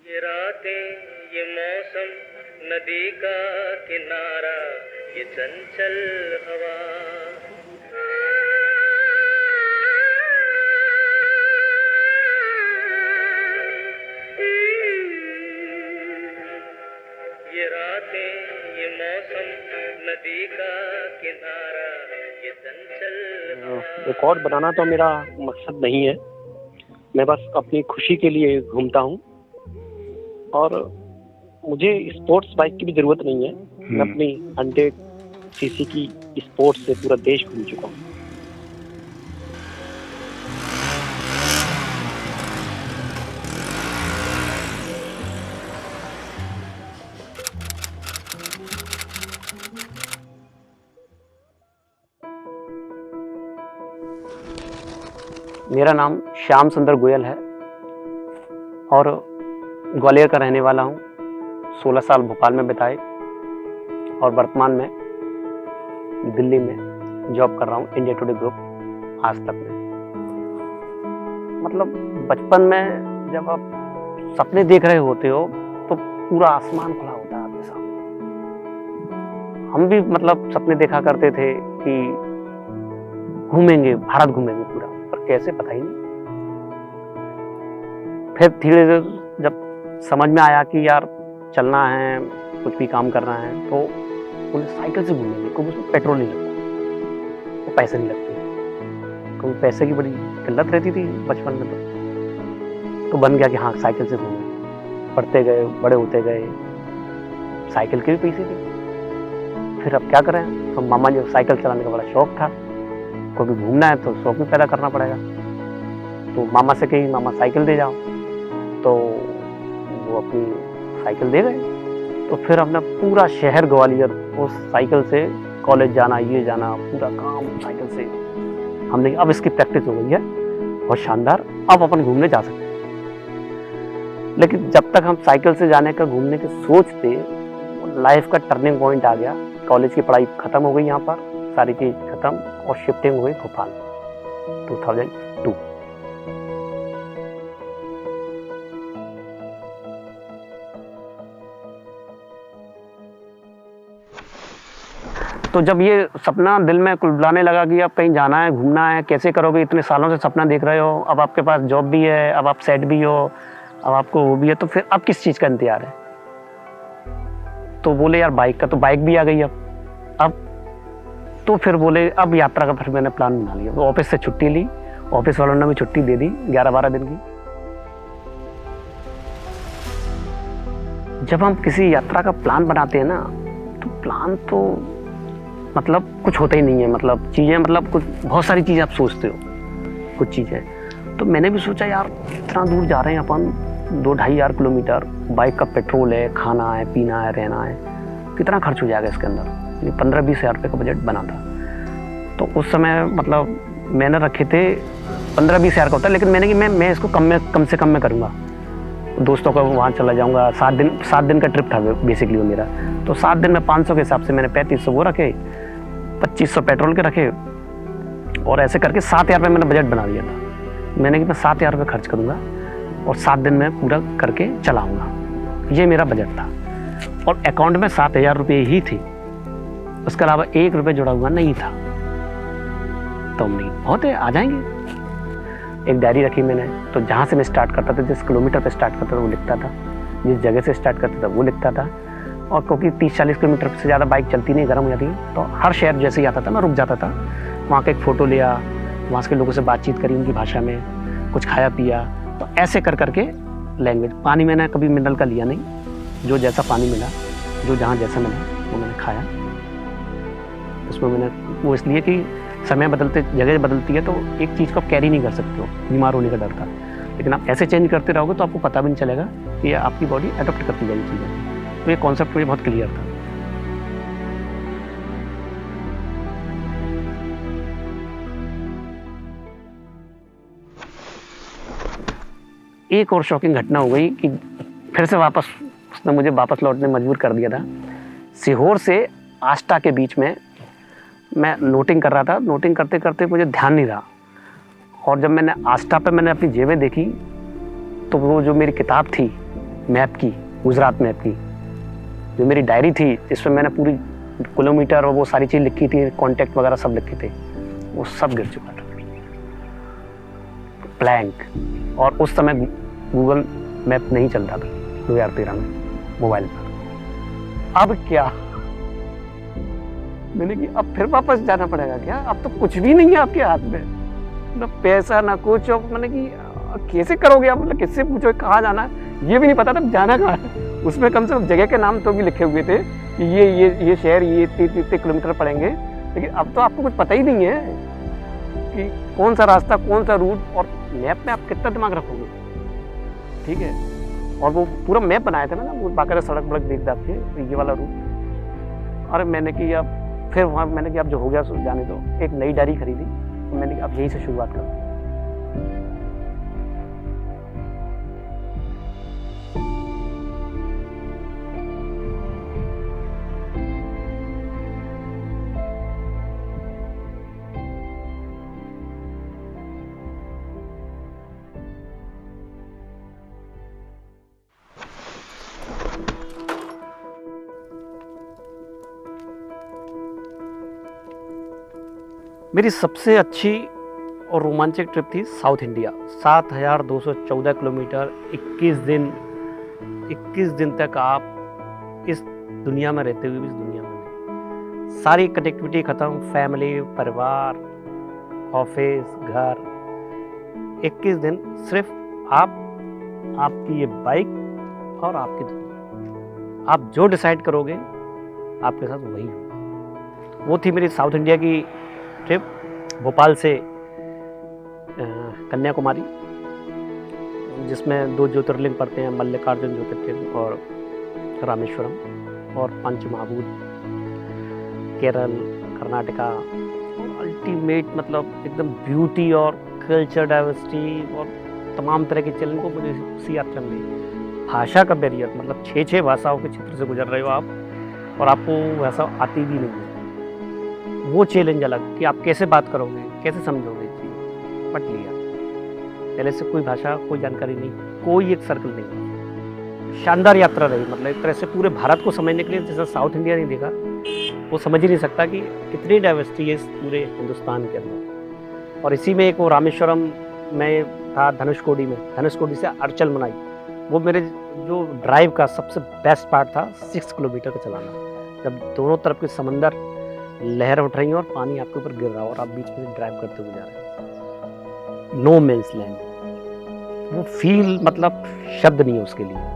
ये रातें, ये मौसम, नदी का किनारा, ये चंचल हवा, ये रातें, ये मौसम, नदी का किनारा, ये चंचल हवा। रिकॉर्ड बनाना तो मेरा मकसद नहीं है। मैं बस अपनी खुशी के लिए घूमता हूँ और मुझे स्पोर्ट्स बाइक की भी ज़रूरत नहीं है। मैं अपनी 100 सीसी की स्पोर्ट्स से पूरा देश घूम चुका हूँ। मेरा नाम श्याम सुंदर गोयल है और ग्वालियर का रहने वाला हूँ। 16 साल भोपाल में बिताए और वर्तमान में दिल्ली में जॉब कर रहा हूँ इंडिया टुडे ग्रुप आज तक में। मतलब बचपन में जब आप सपने देख रहे होते हो तो पूरा आसमान खुला होता है आपके सामने। हम भी मतलब सपने देखा करते थे कि घूमेंगे, भारत घूमेंगे पूरा, पर कैसे पता ही नहीं। फिर धीरे धीरे जब समझ में आया कि यार चलना है, कुछ भी काम करना है, तो बोले साइकिल से घूमेंगे, क्योंकि उसमें पेट्रोल नहीं लगता, तो पैसे नहीं लगते, क्योंकि पैसे की बड़ी किल्लत रहती थी बचपन में। तो बन गया कि हाँ साइकिल से घूमेंगे। पढ़ते गए, बड़े होते गए, साइकिल के भी पैसे थे। फिर अब क्या करें, तो मामा जी साइकिल चलाने का बड़ा शौक था, क्योंकि घूमना है तो शौक भी पैदा करना पड़ेगा। तो मामा से कही मामा साइकिल दे जाओ, तो वो अपनी साइकिल दे गए। तो फिर हमने पूरा शहर ग्वालियर उस साइकिल से कॉलेज जाना, ये जाना, पूरा काम साइकिल से हमने। अब इसकी प्रैक्टिस हो गई है बहुत शानदार, अब अपन घूमने जा सकते हैं। लेकिन जब तक हम साइकिल से जाने का, घूमने की सोचते, लाइफ का टर्निंग पॉइंट आ गया। कॉलेज की पढ़ाई खत्म हो गई, यहाँ पर सारी चीज खत्म और शिफ्टिंग हुई भोपाल 2002। तो जब ये सपना दिल में कुलबुलाने लगा कि अब कहीं जाना है, घूमना है, कैसे करोगे, इतने सालों से सपना देख रहे हो, अब आपके पास जॉब भी है, अब आप सेट भी हो, अब आपको वो भी है, तो फिर अब किस चीज़ का इंतजार है। तो बोले यार बाइक का, तो बाइक भी आ गई अब तो फिर बोले अब यात्रा का फिर मैंने प्लान बना लिया। तो ऑफिस से छुट्टी ली, ऑफिस वालों ने भी छुट्टी दे दी 11-12 दिन की। जब हम किसी यात्रा का प्लान बनाते हैं ना, तो प्लान तो मतलब कुछ होता ही नहीं है, मतलब चीज़ें, मतलब कुछ बहुत सारी चीज़ें आप सोचते हो, कुछ चीज़ें। तो मैंने भी सोचा यार इतना दूर जा रहे हैं अपन, 2-2.5 किलोमीटर, बाइक का पेट्रोल है, खाना है, पीना है, रहना है, कितना खर्च हो जाएगा इसके अंदर। 15-20 हज़ार रुपये का बजट बना था। तो उस समय मतलब मैंने रखे थे 15-20 हज़ार का होता, लेकिन मैंने कि मैं इसको कम से कम में करूँगा। दोस्तों का वहाँ चला जाऊँगा, 7 दिन का ट्रिप था बेसिकली वो मेरा। तो 7 दिन में 500 के हिसाब से मैंने 3500 वो रखे, 2500 पेट्रोल के रखे, और ऐसे करके 7,000 रुपये मैंने बजट बना दिया था। मैंने कि मैं 7,000 रुपये खर्च करूँगा और 7 दिन में पूरा करके चलाऊँगा, ये मेरा बजट था। और अकाउंट में 7,000 रुपये ही थे, उसके अलावा 1 रुपये जुड़ा हुआ नहीं था। तो नहीं बहुत है, आ जाएंगे। एक डायरी रखी मैंने, तो जहाँ से मैं स्टार्ट करता था, जिस किलोमीटर पे स्टार्ट करता था वो लिखता था, जिस जगह से स्टार्ट करता था वो लिखता था। और क्योंकि 30-40 किलोमीटर से ज़्यादा बाइक चलती नहीं, गर्म हो जाती है, तो हर शहर जैसे ही आता था मैं रुक जाता था, वहाँ का एक फ़ोटो लिया, वहाँ के लोगों से बातचीत करी उनकी भाषा में, कुछ खाया पिया। तो ऐसे कर करके लैंग्वेज। पानी मैंने कभी मिनरल का लिया नहीं, जो जैसा पानी मिला, जो जहाँ जैसा मिला वो मैंने खाया। उसमें मैंने वो इसलिए कि समय बदलते, जगह बदलती है, तो एक चीज़ को आप कैरी नहीं कर सकते हो, बीमार होने का डर था। लेकिन आप ऐसे चेंज करते रहोगे तो आपको पता भी नहीं चलेगा कि आपकी बॉडी अडॉप्ट करती जाएगी चीज़ें। तो ये कॉन्सेप्ट मुझे बहुत क्लियर था। एक और शॉकिंग घटना हो गई कि फिर से वापस उसने मुझे वापस लौटने मजबूर कर दिया था। सीहोर से आष्टा के बीच में मैं नोटिंग कर रहा था, नोटिंग करते करते मुझे ध्यान नहीं रहा, और जब मैंने आष्टा पे मैंने अपनी जेबें देखी, तो वो जो मेरी किताब थी मैप की, गुजरात मैप की, जो मेरी डायरी थी जिसमें मैंने पूरी किलोमीटर और वो सारी चीज़ लिखी थी, कॉन्टैक्ट वगैरह सब लिखे थे, वो सब गिर चुका था, ब्लैंक। और उस समय गूगल मैप नहीं चलता था 2013 में मोबाइल पर। अब क्या, मैंने कि अब फिर वापस जाना पड़ेगा क्या? अब तो कुछ भी नहीं है आपके हाथ में, ना पैसा ना कुछ। और मैंने कि कैसे करोगे आप, मतलब किससे पूछो कहाँ जाना है, ये भी नहीं पता था जाना कहाँ है। उसमें कम से कम जगह के नाम तो भी लिखे हुए थे कि ये शहर ये इतने किलोमीटर पड़ेंगे, लेकिन अब तो आपको कुछ पता ही नहीं है कि कौन सा रास्ता, कौन सा रूट। और मैप में आप कितना दिमाग रखोगे, ठीक है। और वो पूरा मैप बनाया था ना, वो बाकायदा सड़क वड़क देख दाख के ये वाला रूट। और मैंने कि अब फिर वहाँ मैंने कि अब जो हो गया सो जाने दो, एक नई डायरी खरीदी, तो मैंने कि अब यहीं से शुरुआत करूँ। मेरी सबसे अच्छी और रोमांचक ट्रिप थी साउथ इंडिया। 7214 किलोमीटर, 21 दिन तक आप इस दुनिया में रहते हुए भी इस दुनिया में नहीं। सारी कनेक्टिविटी ख़त्म, फैमिली, परिवार, ऑफिस, घर। 21 दिन सिर्फ आप, आपकी ये बाइक और आपकी दुनिया। आप जो डिसाइड करोगे आपके साथ वही होगा। वो थी मेरी साउथ इंडिया की ट्रिप, भोपाल से कन्याकुमारी, जिसमें 2 ज्योतिर्लिंग पड़ते हैं, मल्लिकार्जुन ज्योतिर्लिंग और रामेश्वरम, और पंचमहाभूत, केरल, कर्नाटका। और अल्टीमेट मतलब एकदम ब्यूटी और कल्चर डाइवर्सिटी और तमाम तरह के चैलेंज को मुझे उसी यात्रा में मिली। भाषा का बैरियर, मतलब 6 भाषाओं के क्षेत्र से गुजर रहे हो आप, और आपको भाषा आती भी नहीं है। वो चैलेंज अलग कि आप कैसे बात करोगे, कैसे समझोगे चीज़। बट लिया, पहले से कोई भाषा, कोई जानकारी नहीं, कोई एक सर्कल नहीं। शानदार यात्रा रही, मतलब एक तरह से पूरे भारत को समझने के लिए, जैसा साउथ इंडिया नहीं देखा वो समझ ही नहीं सकता कि कितनी डाइवर्सिटी है इस पूरे हिंदुस्तान के अंदर। और इसी में एक वो रामेश्वरम में था, धनुषकोडी में, धनुषकोडी से अर्चल मनाई, वो मेरे जो ड्राइव का सबसे बेस्ट पार्ट था। 6 किलोमीटर का चलाना, जब दोनों तरफ के समंदर लहर उठ रही हैं और पानी आपके ऊपर गिर रहा है और आप बीच में ड्राइव करते हुए जा रहे हैं, नो मेंस लैंड। वो फील, मतलब शब्द नहीं है उसके लिए।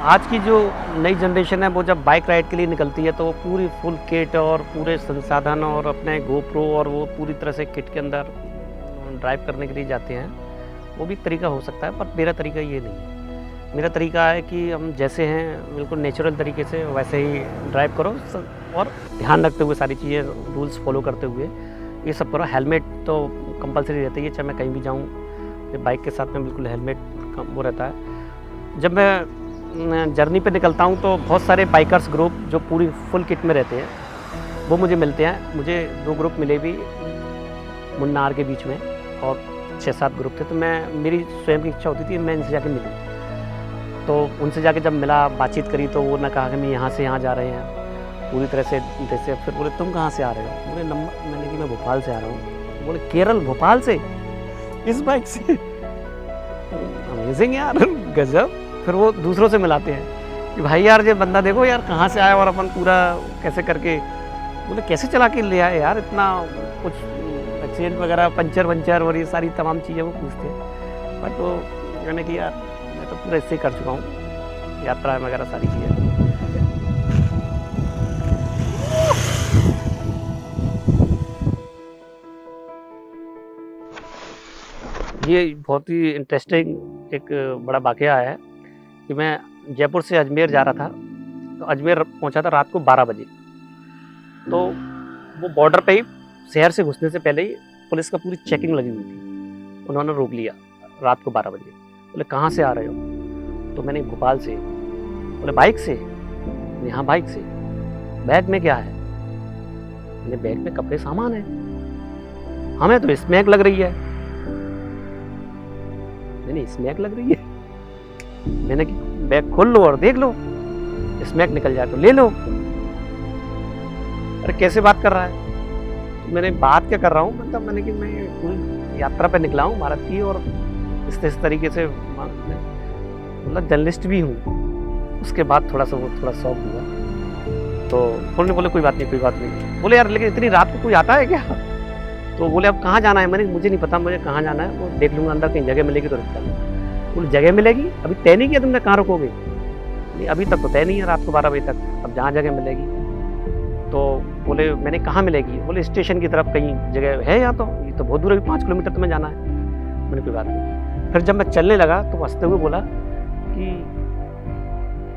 आज की जो नई जनरेशन है वो जब बाइक राइड के लिए निकलती है तो वो पूरी फुल किट और पूरे संसाधन और अपने गोप्रो और वो पूरी तरह से किट के अंदर ड्राइव करने के लिए जाते हैं। वो भी एक तरीका हो सकता है, पर मेरा तरीका ये नहीं है। मेरा तरीका है कि हम जैसे हैं बिल्कुल नेचुरल तरीके से वैसे ही ड्राइव करो, और ध्यान रखते हुए सारी चीज़ें, रूल्स फॉलो करते हुए ये सब करो। हेलमेट तो कंपलसरी रहता है, चाहे मैं कहीं भी जाऊँ बाइक के साथ में बिल्कुल हेलमेट वो रहता है। जब मैं जर्नी पे निकलता हूँ तो बहुत सारे बाइकर्स ग्रुप जो पूरी फुल किट में रहते हैं वो मुझे मिलते हैं। मुझे 2 ग्रुप मिले भी मुन्नार के बीच में, और 6-7 ग्रुप थे। तो मेरी स्वयं की इच्छा होती थी मैं इनसे जाके मिलूँ। तो उनसे जाके जब मिला, बातचीत करी, तो वो ने कहा कि मैं यहाँ से यहाँ जा रहे हैं पूरी तरह से जैसे। फिर बोले तुम कहाँ से आ रहे हो? बोले नंबर, मैंने कि मैं भोपाल से आ रहा हूँ। बोले केरल, भोपाल से इस बाइक से? अमेजिंग यार, गजब। फिर वो दूसरों से मिलाते हैं कि भाई यार ये बंदा देखो यार कहाँ से आया और अपन पूरा कैसे करके। बोले कैसे चला के ले आए यार, इतना कुछ एक्सीडेंट वगैरह, पंचर और ये सारी तमाम चीज़ें वो पूछते हैं। बट वो मैंने कि यार मैं तो पूरा इससे कर चुका हूँ, यात्रा वगैरह सारी चीज़ें। ये बहुत ही इंटरेस्टिंग एक बड़ा वाकया है कि मैं जयपुर से अजमेर जा रहा था। तो अजमेर पहुंचा था रात को 12 बजे। तो वो बॉर्डर पे ही, शहर से घुसने से पहले ही पुलिस का पूरी चेकिंग लगी हुई थी। उन्होंने रोक लिया रात को 12 बजे। बोले कहाँ से आ रहे हो? तो मैंने भोपाल से। बोले बाइक से? मैंने हाँ बाइक से। बैग में क्या है? मैंने बैग में कपड़े सामान है। हमें तो स्मैक लग रही है। मैंने स्मैक लग रही है? मैंने बैग खोल लो और देख लो, स्मैक निकल जाए तो ले लो। अरे कैसे बात कर रहा है? तो मैंने बात क्या कर रहा हूँ, मतलब मैंने कि मैं कोई यात्रा पे निकला हूँ भारत की, और इस तरीके से मतलब जर्नलिस्ट भी हूँ। उसके बाद थोड़ा शौक हुआ। तो बोले कोई बात नहीं। बोले यार लेकिन इतनी रात को कोई आता है क्या? तो बोले अब कहाँ जाना है? मैंने मुझे नहीं पता मुझे कहाँ जाना है, वो देख लूँगा, अंदर कहीं जगह मिलेगी तो रुक जाऊँगा। बोले जगह मिलेगी? अभी तय नहीं किया तुमने कहाँ रुकोगे? नहीं अभी तक तो तय नहीं है, रात को 12 बजे तक, अब जहाँ जगह मिलेगी। तो बोले मैंने कहाँ मिलेगी? बोले स्टेशन की तरफ कहीं जगह है यहाँ, तो ये तो बहुत दूर है, 5 किलोमीटर तुम्हें जाना है। मैंने कोई बात नहीं। फिर जब मैं चलने लगा तो हंसते हुए बोला कि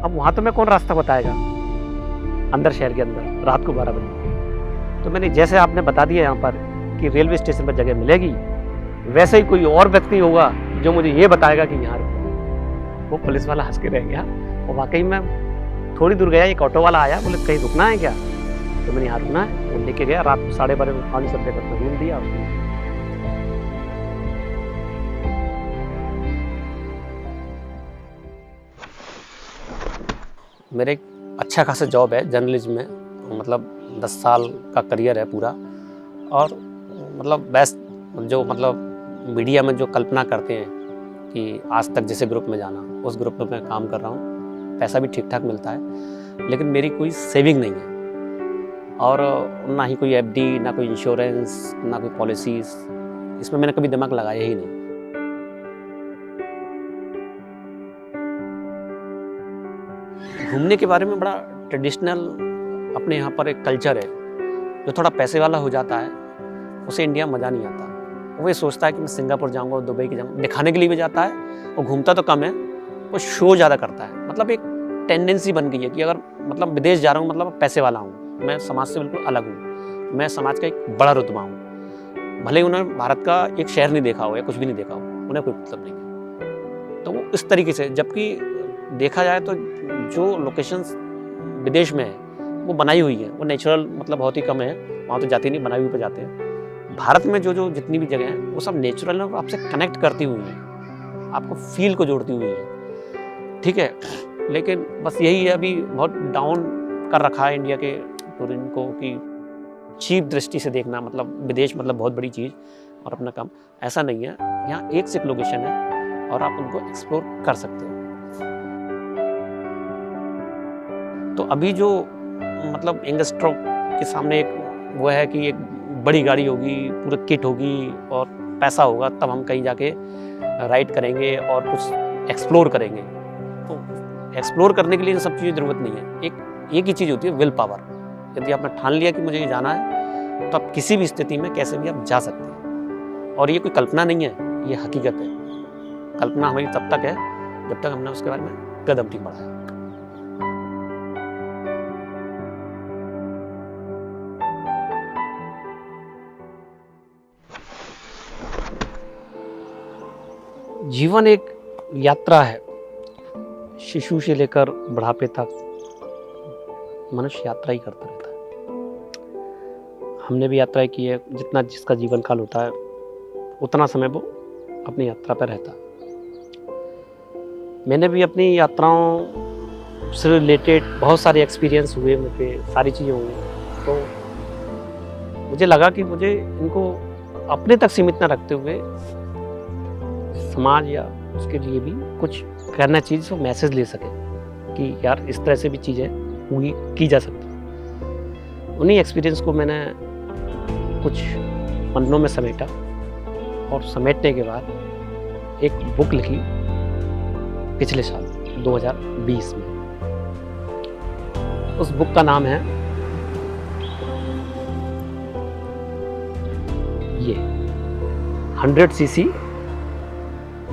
अब वहाँ तो मैं कौन रास्ता बताएगा अंदर शहर के अंदर रात को 12 बजे। तो मैंने जैसे आपने बता दिया यहाँ पर कि रेलवे स्टेशन पर जगह मिलेगी, वैसे ही कोई और व्यक्ति होगा जो मुझे ये बताएगा कि यहाँ रुको। वो पुलिस वाला हंस के रह गया। और वाकई में थोड़ी दूर गया, एक ऑटो वाला आया, बोले कहीं रुकना है क्या? तो मैंने यहाँ रुकना है। वो लेके गया, रात 12:30 में 500 रुपये पर रूम दिया उसने। मेरे एक अच्छा खासा जॉब है जर्नलिज्म में, मतलब 10 साल का करियर है पूरा। और मतलब बेस्ट जो मतलब मीडिया में जो कल्पना करते हैं कि आज तक जैसे ग्रुप में जाना, उस ग्रुप में मैं काम कर रहा हूँ। पैसा भी ठीक ठाक मिलता है, लेकिन मेरी कोई सेविंग नहीं है, और ना ही कोई एफडी, ना कोई इंश्योरेंस, ना कोई पॉलिसीज। इसमें मैंने कभी दिमाग लगाया ही नहीं। घूमने के बारे में बड़ा ट्रेडिशनल अपने यहाँ पर एक कल्चर है। जो थोड़ा पैसे वाला हो जाता है उसे इंडिया मज़ा नहीं आता। वो ये सोचता है कि मैं सिंगापुर जाऊँगा, दुबई की जाऊँगा, दिखाने के लिए भी जाता है। वो घूमता तो कम है, वो शो ज़्यादा करता है। मतलब एक टेंडेंसी बन गई है कि अगर मतलब विदेश जा रहा हूँ मतलब पैसे वाला हूँ, मैं समाज से बिल्कुल अलग हूँ, मैं समाज का एक बड़ा रुतबा हूँ। भले ही उन्होंने भारत का एक शहर नहीं देखा हो या कुछ भी नहीं देखा हो, उन्हें कोई मतलब नहीं है। तो वो इस तरीके से, जबकि देखा जाए तो जो लोकेशंस विदेश में है वो बनाई हुई है, वो नेचुरल मतलब बहुत ही कम है, वहाँ तो जाते नहीं, बनाई हुई पे जाते हैं। भारत में जो जितनी भी जगह हैं वो सब नेचुरल है और आपसे कनेक्ट करती हुई हैं, आपको फील को जोड़ती हुई है। ठीक है, लेकिन बस यही है, अभी बहुत डाउन कर रखा है इंडिया के टूरिज्म को कि चीप दृष्टि से देखना, मतलब विदेश मतलब बहुत बड़ी चीज़ और अपना काम। ऐसा नहीं है, यहाँ एक से एक लोकेशन है और आप उनको एक्सप्लोर कर सकते हो। तो अभी जो मतलब यंगस्टरों के सामने एक वो है कि एक बड़ी गाड़ी होगी, पूरा किट होगी और पैसा होगा, तब हम कहीं जाके राइड करेंगे और कुछ एक्सप्लोर करेंगे। तो एक्सप्लोर करने के लिए इन सब चीज़ों की ज़रूरत नहीं है। एक ही चीज़ होती है, विल पावर। यदि आपने ठान लिया कि मुझे ये जाना है, तो आप किसी भी स्थिति में कैसे भी आप जा सकते हैं। और ये कोई कल्पना नहीं है, ये हकीकत है। कल्पना हमारी तब तक है जब तक हमने उसके बारे में कदम नहीं बढ़ाया। जीवन एक यात्रा है। शिशु से लेकर बुढ़ापे तक मनुष्य यात्रा ही करता रहता है। हमने भी यात्रा की है। जितना जिसका जीवन काल होता है उतना समय वो अपनी यात्रा पर रहता है। मैंने भी अपनी यात्राओं से रिलेटेड बहुत सारे एक्सपीरियंस हुए, मुझे सारी चीज़ें हुई। तो मुझे लगा कि मुझे इनको अपने तक सीमित न रखते हुए समाज या उसके लिए भी कुछ करना चाहिए, जिसको मैसेज ले सके कि यार इस तरह से भी चीज़ें हुई की जा सकती। उन्हीं एक्सपीरियंस को मैंने कुछ पन्नों में समेटा और समेटने के बाद एक बुक लिखी पिछले साल 2020 में। उस बुक का नाम है ये 100 सीसी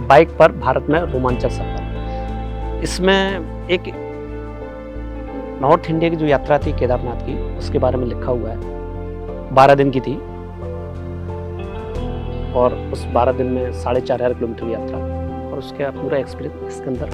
बाइक पर भारत में रोमांचक सफर। इसमें एक नॉर्थ इंडिया की जो यात्रा थी केदारनाथ की, उसके बारे में लिखा हुआ है। 12 दिन की थी और उस 12 दिन में 4500 किलोमीटर की यात्रा और उसका पूरा एक्सपीरियंस इसके अंदर।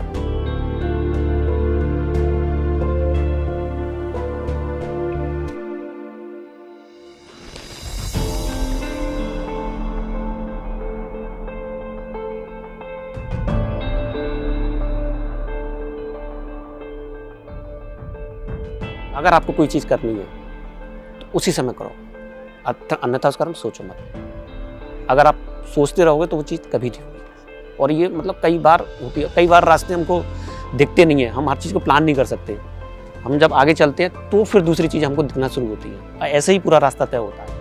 अगर आपको कोई चीज़ करनी है तो उसी समय करो, अन्यथा उसका सोचो मत। अगर आप सोचते रहोगे तो वो चीज़ कभी नहीं होगी। और ये मतलब कई बार होती है, कई बार रास्ते हमको दिखते नहीं है, हम हर चीज़ को प्लान नहीं कर सकते। हम जब आगे चलते हैं तो फिर दूसरी चीज़ हमको दिखना शुरू होती है, ऐसे ही पूरा रास्ता तय होता है।